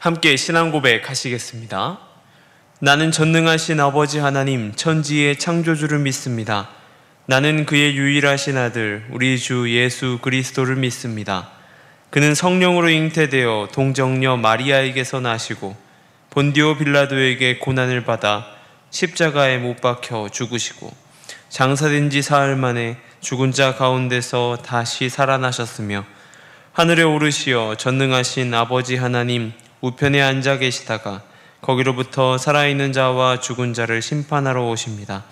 함께 신앙 고백 하시겠습니다. 나는 전능하신 아버지 하나님 천지의 창조주를 믿습니다. 나는 그의 유일하신 아들 우리 주 예수 그리스도를 믿습니다. 그는 성령으로 잉태되어 동정녀 마리아에게서 나시고 본디오 빌라도에게 고난을 받아 십자가에 못 박혀 죽으시고 장사된 지 사흘 만에 죽은 자 가운데서 다시 살아나셨으며 하늘에 오르시어 전능하신 아버지 하나님 우편에 앉아 계시다가 거기로부터 살아있는 자와 죽은 자를 심판하러 오십니다.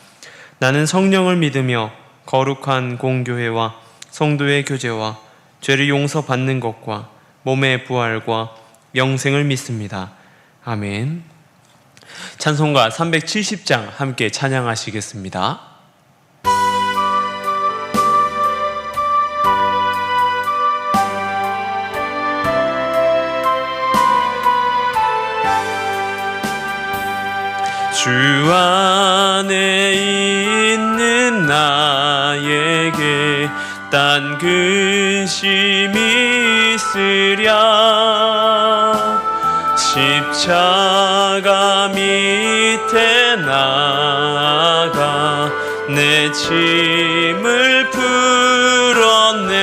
나는 성령을 믿으며 거룩한 공교회와 성도의 교제와 죄를 용서받는 것과 몸의 부활과 영생을 믿습니다. 아멘. 찬송가 370장 함께 찬양하시겠습니다. 주 안에 있는 나에게 딴 근심이 있으랴. 십자가 밑에 나아가 내 짐을 풀었네.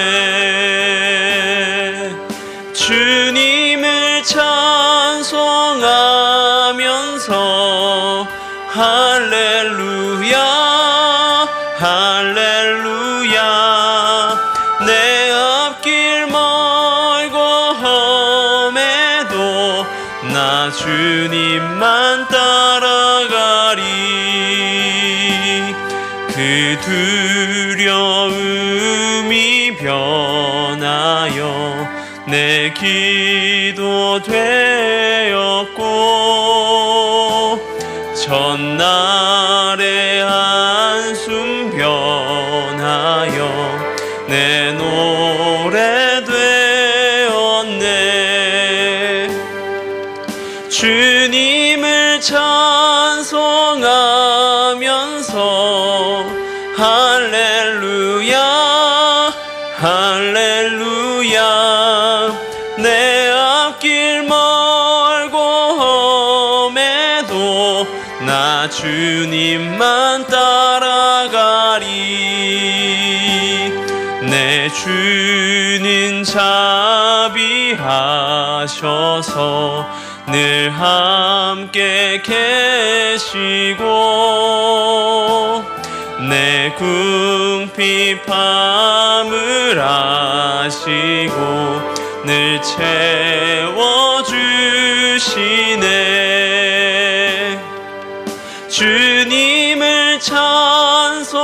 주님을 찬송하면서 할렐루야 할렐루야. 내 앞길 멀고 험해도 나 주님만 따라가리. 그 두려움이 변하여 내 기도 되었고 전날의 한숨 변하여 내 노래 되었네. 주님을 찬송하면서 할렐루야 할렐루야. 내 앞길 멀고 험해도 나 주님만 따라가리. 내 주는 자비하셔서 늘 함께 계시고 내 궁핍함을 아시고 늘 채워주시네. 주님을 찬송하면서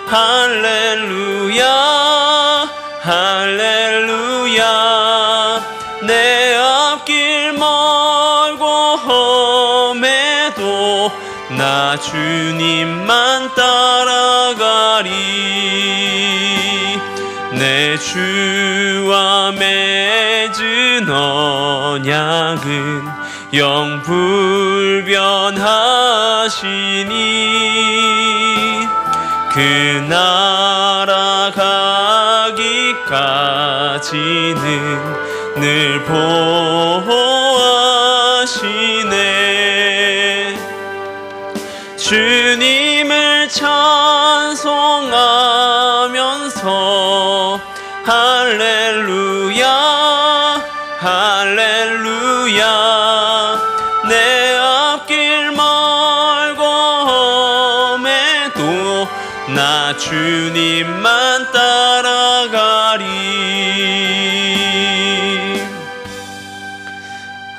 할렐루야 할렐루야. 내 앞길 멀고 험해도 나 주님만 따라가리. 내 주와 맺은 언약은 영불변하시니 그 나라 가기까지는 늘 보호하시네. 주님을 찬송하면서 할렐루야 할렐루야. 내 앞길 멀고 험해도 나 주님만 따라가리.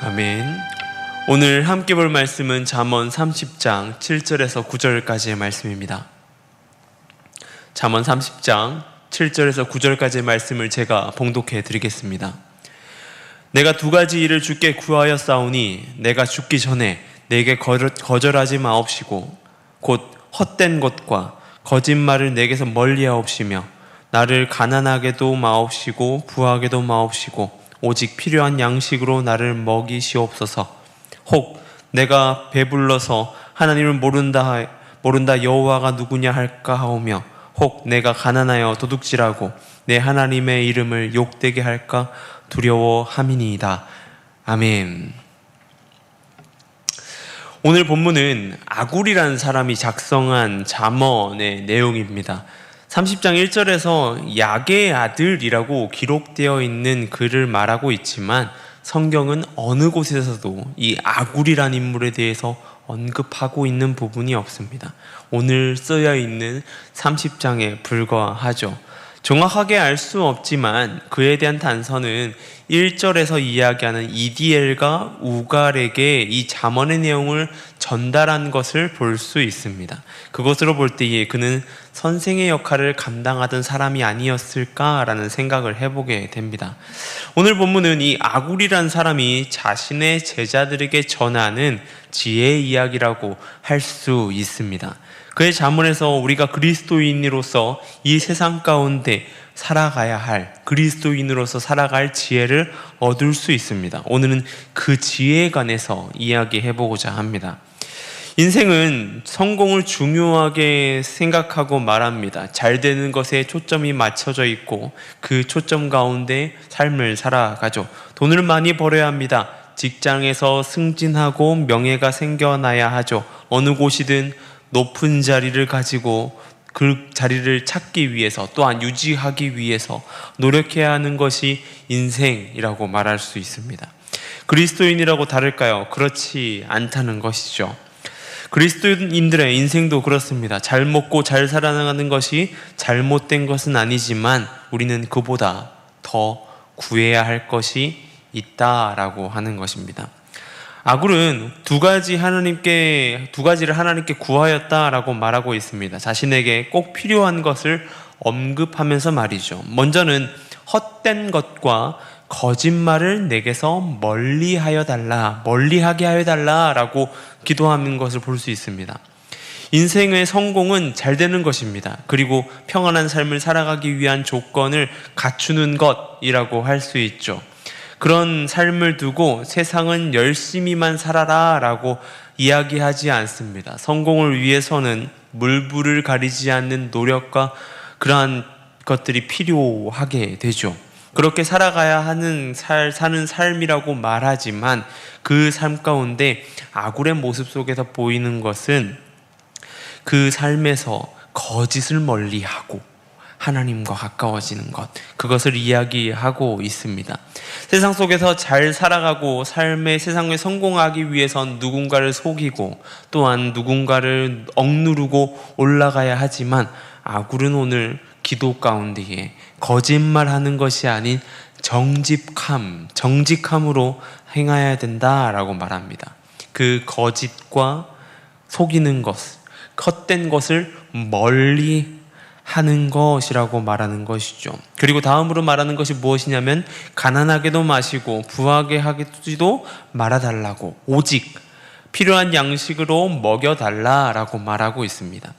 아멘. 오늘 함께 볼 말씀은 잠언 30장 7절에서 9절까지의 말씀입니다. 잠언 30장 7절에서 9절까지의 말씀을 제가 봉독해 드리겠습니다. 내가 두 가지 일을 주께 구하였사오니 내가 죽기 전에 내게 거절하지 마옵시고 곧 헛된 것과 거짓말을 내게서 멀리하옵시며 나를 가난하게도 마옵시고 부하게도 마옵시고 오직 필요한 양식으로 나를 먹이시옵소서. 혹 내가 배불러서 하나님을 모른다 여호와가 누구냐 할까 하오며 혹 내가 가난하여 도둑질하고 내 하나님의 이름을 욕되게 할까 두려워함이니이다. 아멘. 오늘 본문은 아굴이라는 사람이 작성한 잠언의 내용입니다. 30장 1절에서 야게의 아들이라고 기록되어 있는 글을 말하고 있지만 성경은 어느 곳에서도 이 아굴이라는 인물에 대해서 언급하고 있는 부분이 없습니다. 오늘 쓰여 있는 30장에 불과하죠. 정확하게 알 수 없지만 그에 대한 단서는 1절에서 이야기하는 이디엘과 우갈에게 이 잠언의 내용을 전달한 것을 볼 수 있습니다. 그것으로 볼 때에 그는 선생의 역할을 감당하던 사람이 아니었을까라는 생각을 해보게 됩니다. 오늘 본문은 이 아굴이라는 사람이 자신의 제자들에게 전하는 지혜의 이야기라고 할 수 있습니다. 그의 잠언에서 우리가 그리스도인으로서 이 세상 가운데 살아가야 할, 그리스도인으로서 살아갈 지혜를 얻을 수 있습니다. 오늘은 그 지혜에 관해서 이야기해보고자 합니다. 인생은 성공을 중요하게 생각하고 말합니다. 잘 되는 것에 초점이 맞춰져 있고 그 초점 가운데 삶을 살아가죠. 돈을 많이 벌어야 합니다. 직장에서 승진하고 명예가 생겨나야 하죠. 어느 곳이든 높은 자리를 가지고 그 자리를 찾기 위해서 또한 유지하기 위해서 노력해야 하는 것이 인생이라고 말할 수 있습니다. 그리스도인이라고 다를까요? 그렇지 않다는 것이죠. 그리스도인들의 인생도 그렇습니다. 잘 먹고 잘 살아나가는 것이 잘못된 것은 아니지만 우리는 그보다 더 구해야 할 것이 있다라고 하는 것입니다. 아굴은 두 가지를 하나님께 구하였다라고 말하고 있습니다. 자신에게 꼭 필요한 것을 언급하면서 말이죠. 먼저는 헛된 것과 거짓말을 내게서 멀리하게 하여 달라라고 기도하는 것을 볼 수 있습니다. 인생의 성공은 잘 되는 것입니다. 그리고 평안한 삶을 살아가기 위한 조건을 갖추는 것이라고 할 수 있죠. 그런 삶을 두고 세상은 열심히만 살아라 라고 이야기하지 않습니다. 성공을 위해서는 물불을 가리지 않는 노력과 그러한 것들이 필요하게 되죠. 그렇게 살아가야 사는 삶이라고 말하지만 그 삶 가운데 아굴의 모습 속에서 보이는 것은 그 삶에서 거짓을 멀리하고 하나님과 가까워지는 것, 그것을 이야기하고 있습니다. 세상 속에서 잘 살아가고 세상에 성공하기 위해선 누군가를 속이고 또한 누군가를 억누르고 올라가야 하지만 아굴은 오늘 기도 가운데에 거짓말하는 것이 아닌 정직함으로 행해야 된다라고 말합니다. 그 거짓과 속이는 것, 헛된 것을 멀리 하는 것이라고 말하는 것이죠. 그리고 다음으로 말하는 것이 무엇이냐면 가난하게도 마시고 부하게 하지도 말아달라고 오직 필요한 양식으로 먹여달라라고 말하고 있습니다.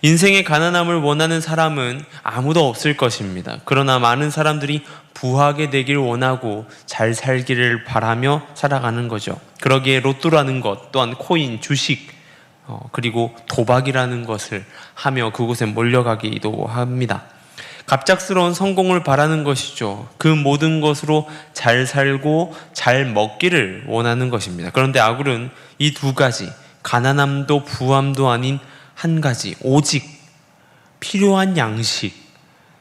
인생의 가난함을 원하는 사람은 아무도 없을 것입니다. 그러나 많은 사람들이 부하게 되길 원하고 잘 살기를 바라며 살아가는 거죠. 그러기에 로또라는 것 또한 코인, 주식 그리고 도박이라는 것을 하며 그곳에 몰려가기도 합니다. 갑작스러운 성공을 바라는 것이죠. 그 모든 것으로 잘 살고 잘 먹기를 원하는 것입니다. 그런데 아굴은 이 두 가지, 가난함도 부함도 아닌 한 가지, 오직 필요한 양식,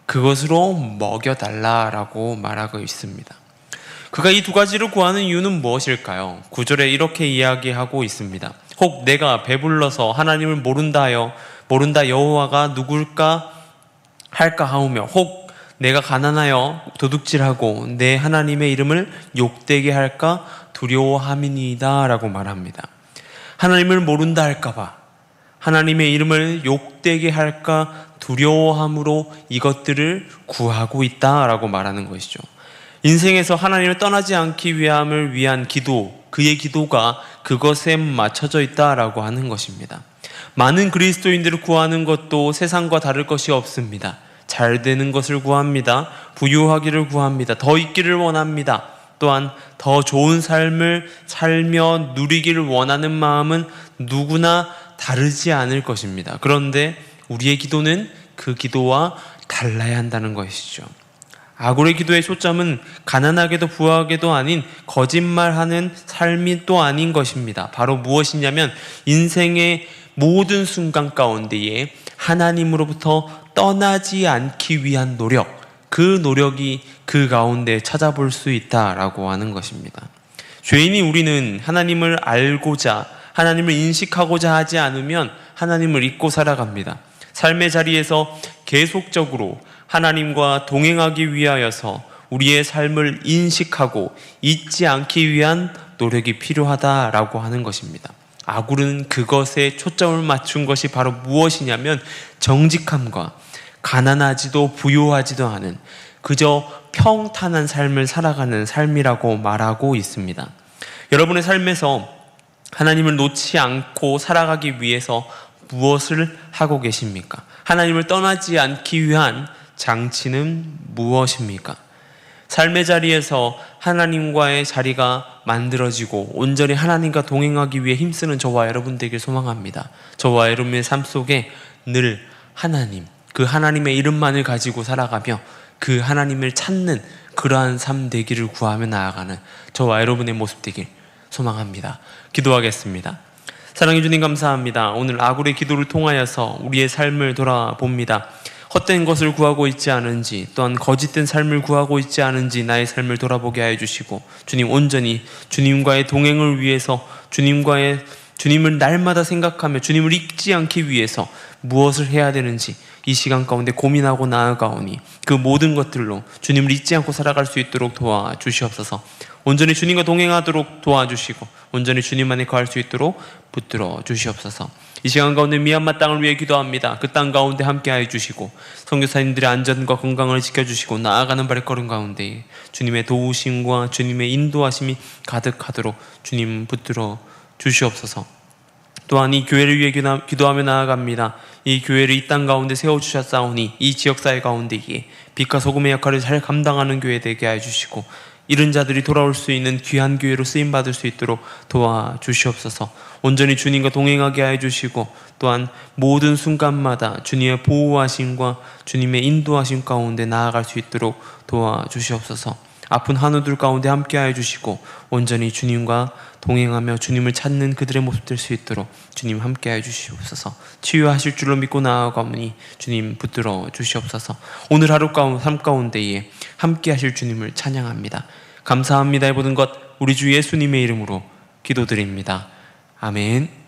그것으로 먹여달라라고 말하고 있습니다. 그가 이 두 가지를 구하는 이유는 무엇일까요? 9절에 이렇게 이야기하고 있습니다. 혹 내가 배불러서 하나님을 모른다 여호와가 누굴까 할까 하오며 혹 내가 가난하여 도둑질하고 내 하나님의 이름을 욕되게 할까 두려워함이니이다 라고 말합니다. 하나님을 모른다 할까봐, 하나님의 이름을 욕되게 할까 두려워함으로 이것들을 구하고 있다라고 말하는 것이죠. 인생에서 하나님을 떠나지 않기 위함을 위한 기도, 그의 기도가 그것에 맞춰져 있다라고 하는 것입니다. 많은 그리스도인들을 구하는 것도 세상과 다를 것이 없습니다. 잘 되는 것을 구합니다. 부유하기를 구합니다. 더 있기를 원합니다. 또한 더 좋은 삶을 살며 누리기를 원하는 마음은 누구나 다르지 않을 것입니다. 그런데 우리의 기도는 그 기도와 달라야 한다는 것이죠. 아굴의 기도의 초점은 가난하게도 부하게도 아닌 거짓말하는 삶이 또 아닌 것입니다. 바로 무엇이냐면 인생의 모든 순간 가운데에 하나님으로부터 떠나지 않기 위한 노력, 그 노력이 그 가운데 찾아볼 수 있다라고 하는 것입니다. 죄인인 우리는 하나님을 알고자, 하나님을 인식하고자 하지 않으면 하나님을 잊고 살아갑니다. 삶의 자리에서 계속적으로 하나님과 동행하기 위하여서 우리의 삶을 인식하고 잊지 않기 위한 노력이 필요하다라고 하는 것입니다. 아굴은 그것에 초점을 맞춘 것이 바로 무엇이냐면 정직함과 가난하지도 부유하지도 않은 그저 평탄한 삶을 살아가는 삶이라고 말하고 있습니다. 여러분의 삶에서 하나님을 놓지 않고 살아가기 위해서 무엇을 하고 계십니까? 하나님을 떠나지 않기 위한 장치는 무엇입니까? 삶의 자리에서 하나님과의 자리가 만들어지고 온전히 하나님과 동행하기 위해 힘쓰는 저와 여러분 되길 소망합니다. 저와 여러분의 삶 속에 늘 하나님, 그 하나님의 이름만을 가지고 살아가며 그 하나님을 찾는 그러한 삶 되기를 구하며 나아가는 저와 여러분의 모습 되길 소망합니다. 기도하겠습니다. 사랑해 주님 감사합니다. 오늘 아굴의 기도를 통하여서 우리의 삶을 돌아봅니다. 헛된 것을 구하고 있지 않은지, 또한 거짓된 삶을 구하고 있지 않은지 나의 삶을 돌아보게 하여 주시고, 주님 온전히 주님과의 동행을 위해서 주님을 날마다 생각하며 주님을 잊지 않기 위해서 무엇을 해야 되는지 이 시간 가운데 고민하고 나아가오니 그 모든 것들로 주님을 잊지 않고 살아갈 수 있도록 도와주시옵소서. 온전히 주님과 동행하도록 도와주시고 온전히 주님 안에 거할 수 있도록 붙들어 주시옵소서. 이 시간 가운데 미얀마 땅을 위해 기도합니다. 그 땅 가운데 함께하여 주시고 선교사님들의 안전과 건강을 지켜주시고 나아가는 발걸음 가운데 주님의 도우심과 주님의 인도하심이 가득하도록 주님 붙들어 주시옵소서. 또한 이 교회를 위해 기도하며 나아갑니다. 이 교회를 이 땅 가운데 세워주셨사오니 이 지역사회 가운데에 빛과 소금의 역할을 잘 감당하는 교회 되게 하여 주시고 잃은 자들이 돌아올 수 있는 귀한 교회로 쓰임받을 수 있도록 도와주시옵소서. 온전히 주님과 동행하게 하여 주시고 또한 모든 순간마다 주님의 보호하심과 주님의 인도하심 가운데 나아갈 수 있도록 도와주시옵소서. 아픈 한우들 가운데 함께 하여 주시고 온전히 주님과 동행하며 주님을 찾는 그들의 모습 될 수 있도록 주님 함께 하여 주시옵소서. 치유하실 줄로 믿고 나아가오니 주님 붙들어 주시옵소서. 오늘 하루 삶 가운데에 함께 하실 주님을 찬양합니다. 감사합니다의 모든 것 우리 주 예수님의 이름으로 기도드립니다. 아멘.